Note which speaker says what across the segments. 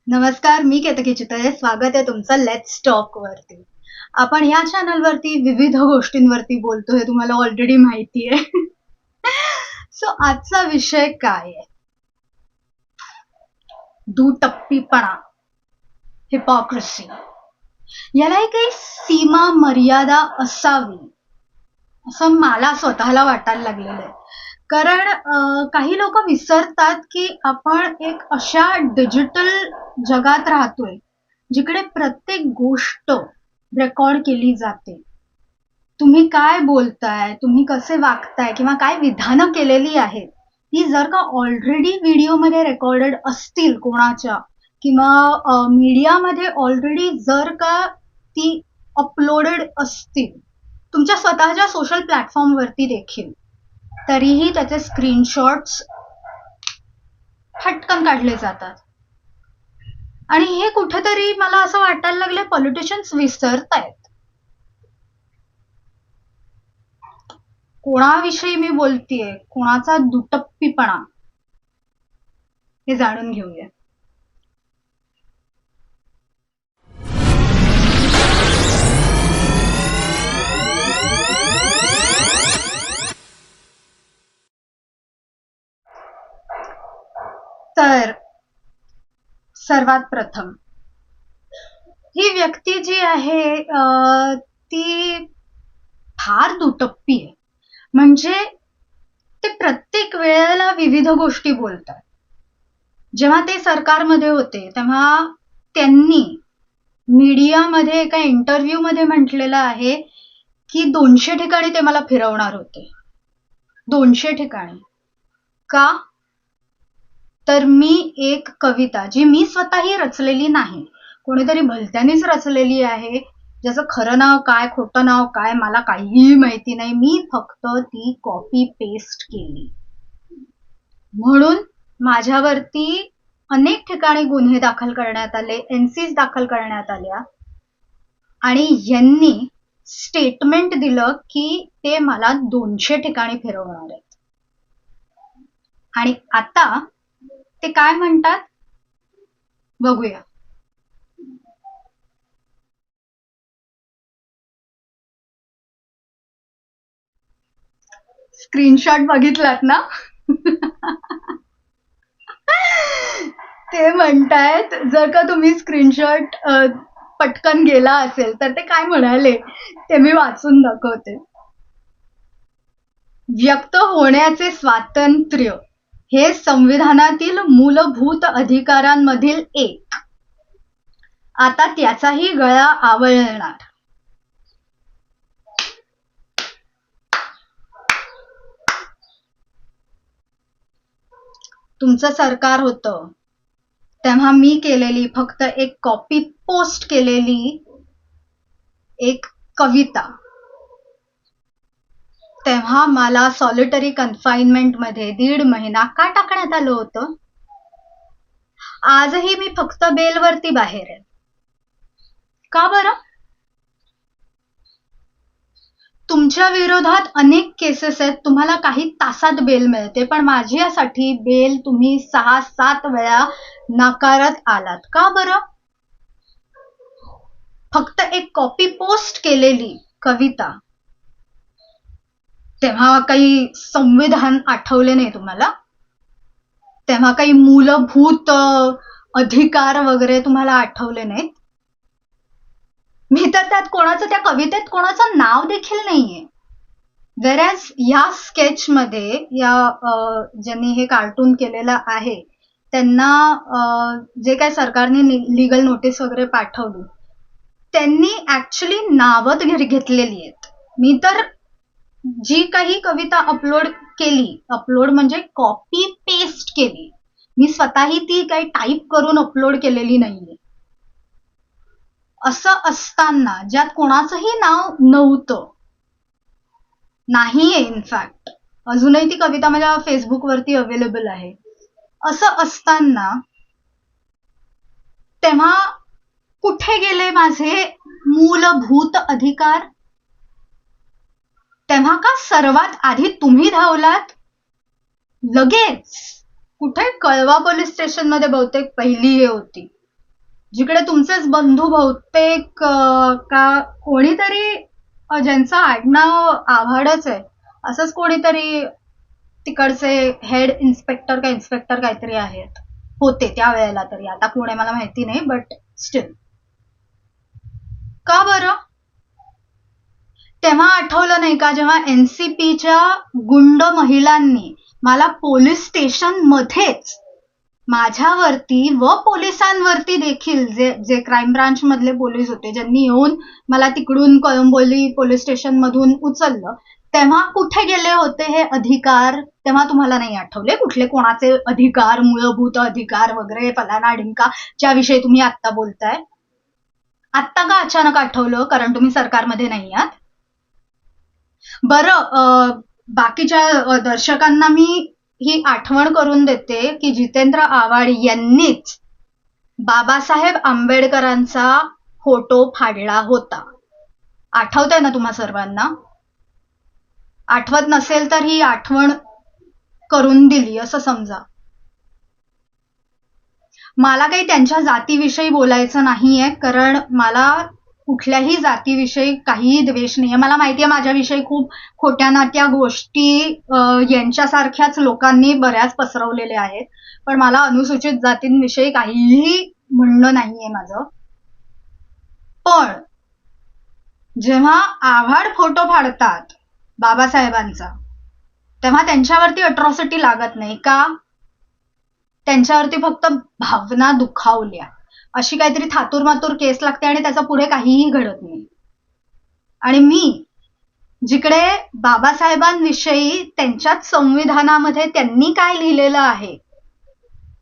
Speaker 1: नमस्कार, मी केतकी चितळे. स्वागत आहे तुमचं लेट्स टॉक वरती. आपण या चॅनलवरती विविध गोष्टींवरती बोलतो, हे तुम्हाला ऑलरेडी माहिती आहे. सो आजचा विषय काय आहे? दुटप्पीपणा, हिपॉक्रेसी. यालाही काही सीमा मर्यादा असावी असं मला स्वतःला वाटायला लागलेलं आहे. कारण काही लोक विसरतात की आपण एक अशा डिजिटल जगात राहतोय जिकडे प्रत्येक गोष्ट रेकॉर्ड केली जाते. तुम्ही काय बोलताय, तुम्ही कसे वागताय किंवा काय विधानं केलेली आहेत, ती जर का ऑलरेडी व्हिडिओमध्ये रेकॉर्डेड असतील कोणाच्या किंवा मीडियामध्ये ऑलरेडी जर का ती अपलोडेड असतील तुमच्या स्वतःच्या सोशल प्लॅटफॉर्मवरती देखील, तरीही त्याचे स्क्रीनशॉट्स फटकन काढले जातात. आणि हे कुठेतरी मला असं वाटायला लागले पॉलिटिशियन्स विसरतायत. कोणाविषयी मी बोलतीये, कोणाचा दुटप्पीपणा, हे जाणून घेऊया. तर सर्वात प्रथम ही व्यक्ती जी आहे ती फार दुटप्पी आहे. म्हणजे ते प्रत्येक वेळेला विविध गोष्टी बोलतात. जेव्हा ते सरकारमध्ये होते तेव्हा त्यांनी मीडियामध्ये एका इंटरव्ह्यू मध्ये म्हटलेलं आहे की 200 ठिकाणी ते मला फिरवणार होते. 200 ठिकाणी. का? तर मी एक कविता जी मी स्वतःही रचलेली नाही, कोणीतरी भलत्यानीच रचलेली आहे, ज्याचं खरं नाव काय खोटं नाव काय मला काहीही माहिती नाही, मी फक्त ती कॉपी पेस्ट केली. म्हणून माझ्यावरती अनेक ठिकाणी गुन्हे दाखल करण्यात आले, एनसीज दाखल करण्यात आल्या आणि यांनी स्टेटमेंट दिलं की ते मला 200 ठिकाणी फिरवणार आहेत. आणि आता ते काय म्हणतात बघूया. स्क्रीनशॉट बघितलात ना? ते म्हणतायत, जर का तुम्ही स्क्रीनशॉट पटकन गेला असेल तर ते काय म्हणाले ते मी वाचून दाखवते. व्यक्त होण्याचे स्वातंत्र्य हे संविधानातील मूलभूत अधिकारांमधील एक. आता त्याचाही गळा आवळणार. तुमचं सरकार होतं तेव्हा मी केलेली फक्त एक कॉपी पोस्ट केलेली एक कविता, तेव्हा मला सॉलिटरी कन्फाइनमेंट मध्ये 1.5 महिना का टाकण्यात आलं होतं? आजही मी फक्त बेलवरती बाहेर आहे. का बरं? तुमच्या विरोधात अनेक केसेस आहेत, तुम्हाला काही तासात बेल मिळते, पण माझ्यासाठी बेल तुम्ही 6-7 वेळा नाकारत आलात. का बरं? फक्त एक कॉपी पोस्ट केलेली कविता. तेव्हा काही संविधान आठवले नाही तुम्हाला? तेव्हा काही मूलभूत अधिकार वगैरे तुम्हाला आठवले नाहीत? मी तर त्यात कोणाचं, त्या कवितेत कोणाचं नाव देखील नाहीये. वेरॅज या स्केच मध्ये या ज्यांनी हे कार्टून केलेलं आहे त्यांना जे काय सरकारने लीगल नोटीस वगैरे पाठवली, त्यांनी ऍक्च्युली नावत घेतलेली आहेत. मी तर जी काही कविता अपलोड केली, अपलोड म्हणजे कॉपी पेस्ट केली, मी स्वतःही ती काही टाईप करून अपलोड केलेली नाहीये. असं असताना ज्यात कोणाचंही नाव नव्हतं, नाहीये, इनफॅक्ट अजूनही ती कविता माझ्या फेसबुक वरती अवेलेबल आहे, असं असताना तेव्हा कुठे गेले माझे मूलभूत अधिकार? तेव्हा का सर्वात आधी तुम्ही धावलात लगेच? कुठे? कळवा पोलीस स्टेशन मध्ये बहुतेक पहिली हे होती, जिकडे तुमचेच बंधू बहुतेक का कोणीतरी ज्यांचं आडनाव आव्हाडच आहे असंच कोणीतरी तिकडचे हेड इन्स्पेक्टर का इन्स्पेक्टर काहीतरी आहेत होते त्या वेळेला तरी आता कोण आहे मला माहिती नाही बट स्टील का बरं तेव्हा आठवलं नाही का जेव्हा एनसीपीच्या गुंड महिलांनी मला पोलीस स्टेशन मध्येच माझ्यावरती व पोलिसांवरती देखील जे क्राईम ब्रांच मधले पोलीस होते ज्यांनी येऊन मला तिकडून कळंबोली पोलीस स्टेशन मधून उचललं तेव्हा कुठे गेले होते हे अधिकार तेव्हा तुम्हाला नाही आठवले कुठले कोणाचे अधिकार मूलभूत अधिकार वगैरे फलाना ढिंका ज्याविषयी तुम्ही आत्ता बोलताय आत्ता का अचानक आठवलं कारण तुम्ही सरकारमध्ये नाही आहात बरं बाकीच्या दर्शकांना मी ही आठवण करून देते की जितेंद्र आव्हाड यांनीच बाबासाहेब आंबेडकरांचा फोटो फाडला होता आठवतंय ना तुम्हा सर्वांना आठवत नसेल तर ही आठवण करून दिली असं समजा मला काही त्यांच्या जातीविषयी बोलायचं नाहीये कारण मला कुठल्याही जातीविषयी काहीही द्वेष नाहीये मला माहितीये माझ्याविषयी खूप खोट्या नाट्या गोष्टी यांच्यासारख्याच लोकांनी बऱ्याच पसरवलेल्या आहेत पण मला अनुसूचित जातींविषयी काहीही म्हणणं नाहीये माझं पण जेव्हा आव्हाड फोटो फाडतात बाबासाहेबांचा तेव्हा त्यांच्यावरती अट्रॉसिटी लागत नाही का त्यांच्यावरती फक्त भावना दुखावल्या अशी काहीतरी थातूर मातूर केस लागते आणि त्याचा पुढे काहीही घडत नाही आणि मी जिकडे बाबासाहेबांविषयी त्यांच्याच संविधानामध्ये त्यांनी काय लिहिलेलं आहे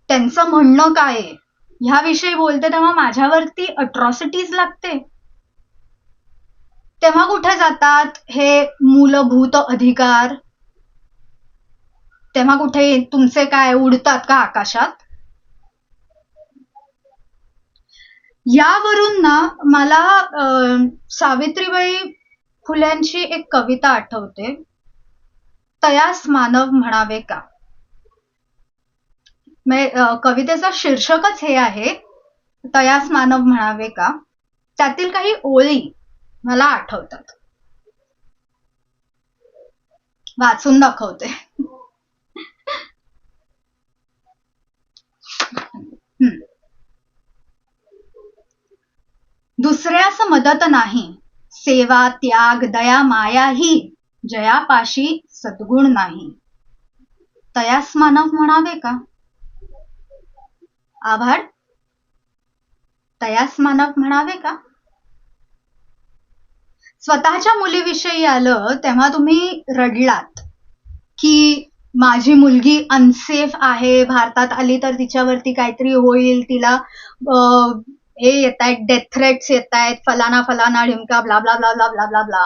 Speaker 1: त्यांचं म्हणणं काय आहे ह्याविषयी बोलते तेव्हा माझ्यावरती अट्रॉसिटीज लागते तेव्हा कुठे जातात हे मूलभूत अधिकार तेव्हा कुठे तुमचे काय उडतात का आकाशात यावरून ना मला सावित्रीबाई फुल्यांची एक कविता आठवते तयास मानव म्हणावे का कवितेचा शीर्षकच हे आहे तयास मानव म्हणावे का त्यातील काही ओळी मला आठवतात वाचून दाखवते दुसऱ्यास मदत नाही सेवा त्याग दया माया ही जयापाशी सद्गुण नाही तयास मानव म्हणावे का आभार तयास मानव म्हणावे का स्वतःच्या मुलीविषयी आलं तेव्हा तुम्ही रडलात की माझी मुलगी अनसेफ आहे भारतात आली तर तिच्यावरती काहीतरी होईल तिला हे येत आहेत डेथ थ्रेट्स येत आहेत फलाना फलाना ढिमका blah blah blah blah blah blah blah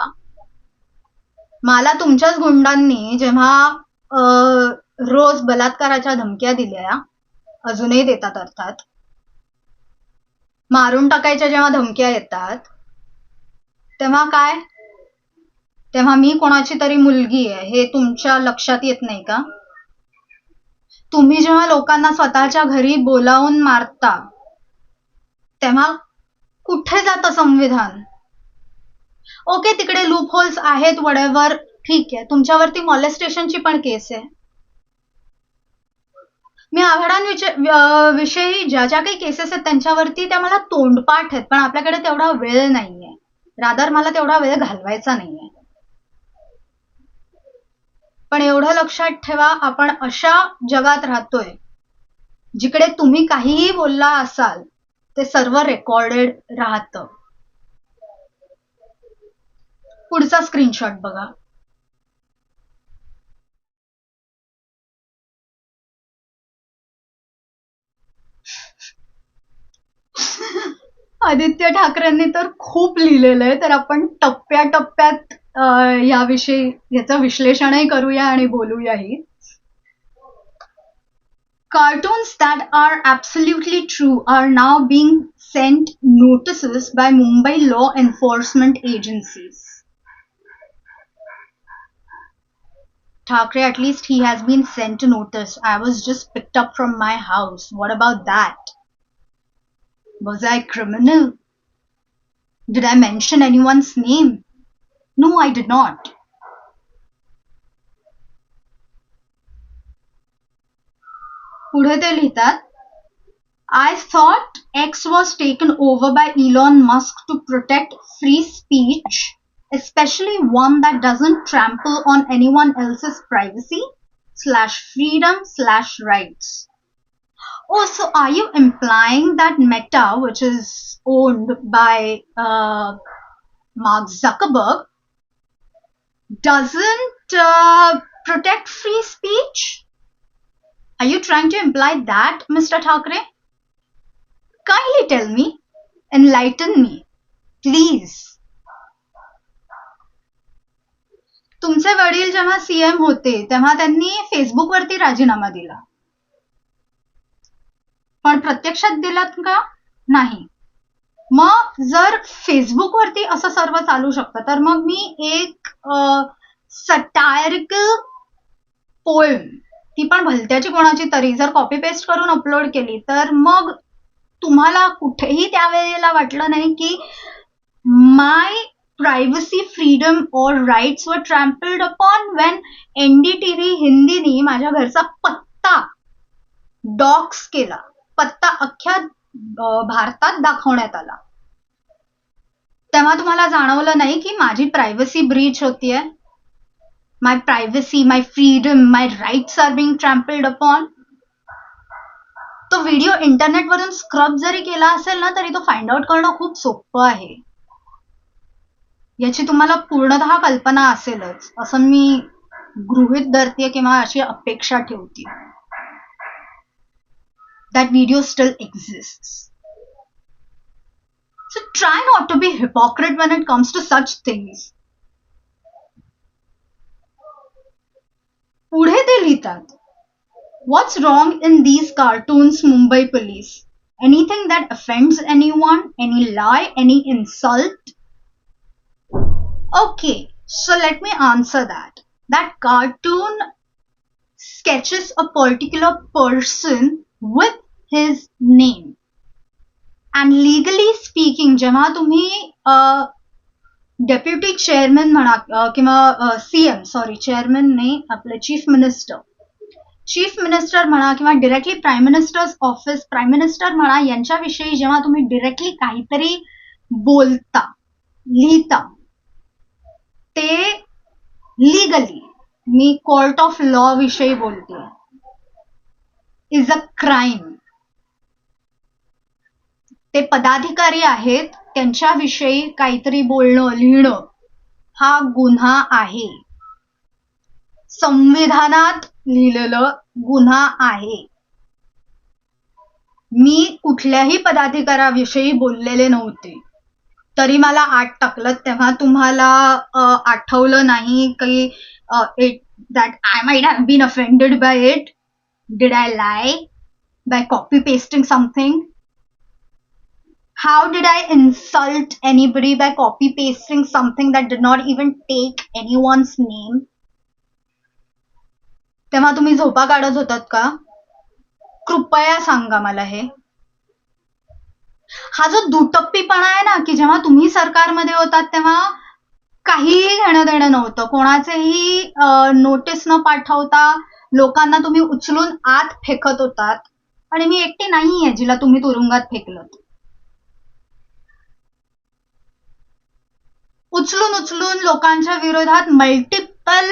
Speaker 1: मला तुमच्याच गुंडांनी जेव्हा रोज बलात्काराच्या धमक्या दिल्या अजूनही देतात अर्थात मारून टाकायच्या जेव्हा धमक्या येतात तेव्हा काय तेव्हा मी कोणाची तरी मुलगी आहे हे तुमच्या लक्षात येत नाही का तुम्ही जेव्हा लोकांना स्वतःच्या घरी बोलावून मारता तेव्हा कुठे जातं संविधान ओके तिकडे लूप होल्स आहेत वडेवर ठीक आहे तुमच्यावरती मॉलेस्टेशनची पण केस आहे मी आव्हाडांविषयी ज्या ज्या काही केसेस आहेत त्यांच्यावरती त्या मला तोंडपाठ आहेत पण आपल्याकडे तेवढा वेळ नाहीये रादर मला तेवढा वेळ घालवायचा नाहीये पण एवढं लक्षात ठेवा आपण अशा जगात राहतोय जिकडे तुम्ही काहीही बोलला असाल ते सर्व रेकॉर्डेड राहतं पुढचा स्क्रीनशॉट बघा आदित्य ठाकरेंनी तर खूप लिहिलेलं आहे तर आपण टप्प्याटप्प्यात याविषयी याचं विश्लेषणही करूया आणि बोलूयाही Cartoons that are absolutely true are now being sent notices by Mumbai law enforcement agencies. Thackeray, at least he has been sent a notice. I was just picked up from my house. What about that? Was I criminal? Did I mention anyone's name? No, I did not. पुढे ते लिहितात, I thought X was taken over by Elon Musk to protect free speech, especially one that doesn't trample on anyone else's privacy / freedom / rights. Oh, so are you implying that Meta, which is owned by Mark Zuckerberg, doesn't protect free speech? Are you trying to imply that, Mr. Thackeray? Kindly tell me. Enlighten me. Please. तुमचे वडील जेव्हा CM होते तेव्हा त्यांनी फेसबुकवरती राजीनामा दिला, पण प्रत्यक्षात दिलात का? नाही. मग जर फेसबुकवरती असं सर्व चालू शकतं तर मग मी एक सटायरिकल पोएम, ती पण भलत्याची कोणाची तरी, जर कॉपी पेस्ट करून अपलोड केली तर मग तुम्हाला कुठेही त्यावेळेला वाटलं नाही की माय प्रायव्हसी फ्रीडम और राईट्स वर ट्रॅम्पल्ड अपॉन वेन एनडीटीव्ही हिंदीनी माझ्या घरचा पत्ता डॉक्स केला, पत्ता अख्ख्या भारतात दाखवण्यात आला, तेव्हा तुम्हाला जाणवलं नाही की माझी प्रायव्हसी ब्रीच होतीये? My privacy, my freedom, my rights are being trampled upon. तो व्हिडिओ इंटरनेटवरून स्क्रब जरी केला असेल ना तरी तो फाइंड आउट करणं खूप सोपं आहे, याची तुम्हाला पूर्णतः कल्पना असेलच असं मी गृहीत धरते किंवा अशी अपेक्षा ठेवते. That video still exists. So try not to be hypocrite when it comes to such things. पुढे ते लिहितात, What's wrong in these cartoons, Mumbai police? Anything that offends anyone? Any lie? Any insult? Okay, so let me answer that. That cartoon sketches a particular person with his name. And legally speaking, जेव्हा तुम्ही deputy chairman म्हणा किंवा CM, sorry chairman नाही, आपले chief minister म्हणा किंवा directly prime minister's office, prime minister म्हणा, यांच्याविषयी जेव्हा तुम्ही डिरेक्टली काहीतरी बोलता, लिहिता, ते legally, me court of law विषयी बोलते, इज अ क्राईम. ते पदाधिकारी आहेत, त्यांच्याविषयी काहीतरी बोलणं, लिहिणं हा गुन्हा आहे, संविधानात लिहिलेलं गुन्हा आहे. मी कुठल्याही पदाधिकाऱ्याविषयी बोललेले नव्हते, तरी मला आत टाकलं, तेव्हा तुम्हाला आठवलं नाही की that I might have been offended by it? Did I lie by copy pasting something? How did I insult anybody by copy pasting something that did not even take anyone's name? तेव्हा तुम्ही झोपा काढत होतात का? कृपया सांगा मला हे. हा जो दुटप्पीपणा आहे ना, की जेव्हा तुम्ही सरकारमध्ये होतात तेव्हा काहीही घेणं देणं नव्हतं, कोणाचेही नोटीस न पाठवता लोकांना तुम्ही उचलून आत फेकत होतात, आणि मी एकटी नाहीये जिला तुम्ही तुरुंगात फेकलं. उचलून लोकांच्या विरोधात मल्टिपल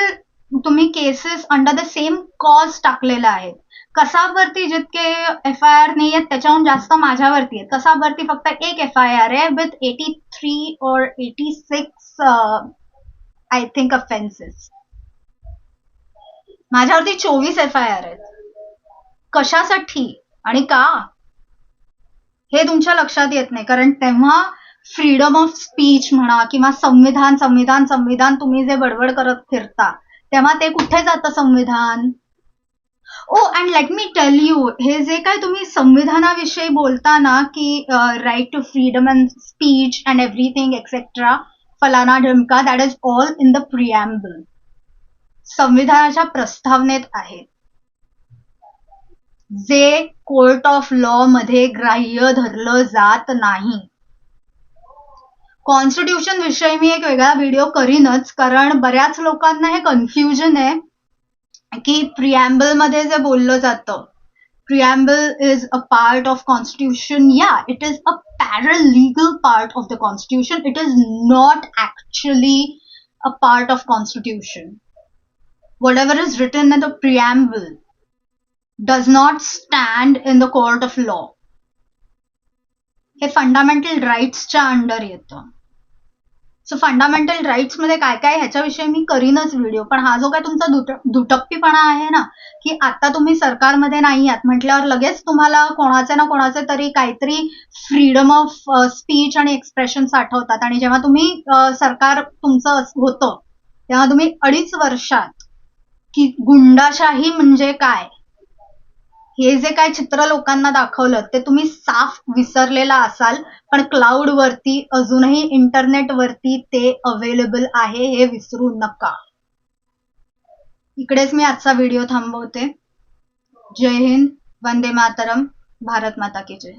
Speaker 1: तुम्ही cases under the same cause टाकलेला आहे. कसाबवरती जितके FIR नाही आहेत त्याच्याहून जास्त माझ्यावरती आहेत. कसाबवरती फक्त एक FIR आहे with 83 or 86 I think offences. माझ्यावरती 24 FIR आहेत. कशासाठी आणि का हे तुमच्या लक्षात येत नाही, कारण तेव्हा फ्रीडम ऑफ स्पीच म्हणा किंवा संविधान तुम्ही जे बडबड करत फिरता तेव्हा ते कुठे जातं संविधान? Oh and let me tell you, हे जे काय तुम्ही संविधानाविषयी बोलता ना की right to freedom and speech and everything etcetera फलाना ढमका, that is all in the preamble, संविधानाच्या प्रस्तावनेत आहे. जे कोर्ट ऑफ लॉ मध्ये ग्राह्य धरलं जात नाही. कॉन्स्टिट्यूशन विषयी मी एक वेगळा व्हिडिओ करीनच, कारण बऱ्याच लोकांना हे कन्फ्युजन आहे की प्रिॲम्बल मध्ये जे बोललं जातं, preamble is a part of constitution. Yeah, it is a paralegal part of the constitution. It is not actually a part of constitution. Whatever is written in the preamble does not stand in the court of law. हे fundamental राईट्सच्या under येतं. So fundamental rights मध्ये काय काय ह्याच्याविषयी मी करीनच video. पण हा जो काय तुमचा दुटप्पीपणा आहे ना, की आता तुम्ही सरकारमध्ये नाही आहात म्हटल्यावर लगेच तुम्हाला कोणाचे ना कोणाचे तरी काहीतरी फ्रीडम ऑफ स्पीच आणि एक्सप्रेशन आठवतात. आणि जेव्हा तुम्ही सरकार तुमचं होतं तेव्हा तुम्ही 2.5 वर्षात की गुंडाशाही म्हणजे काय हे जे काय चित्र लोकांना दाखवलं ते तुम्ही साफ विसरलेला असाल. पण क्लाउड वरती अजूनही इंटरनेट वरती ते अवेलेबल आहे, हे विसरू नका. इकडेच मी आजचा व्हिडिओ थांबवते. जय हिंद, वंदे मातरम, भारत माता की जय.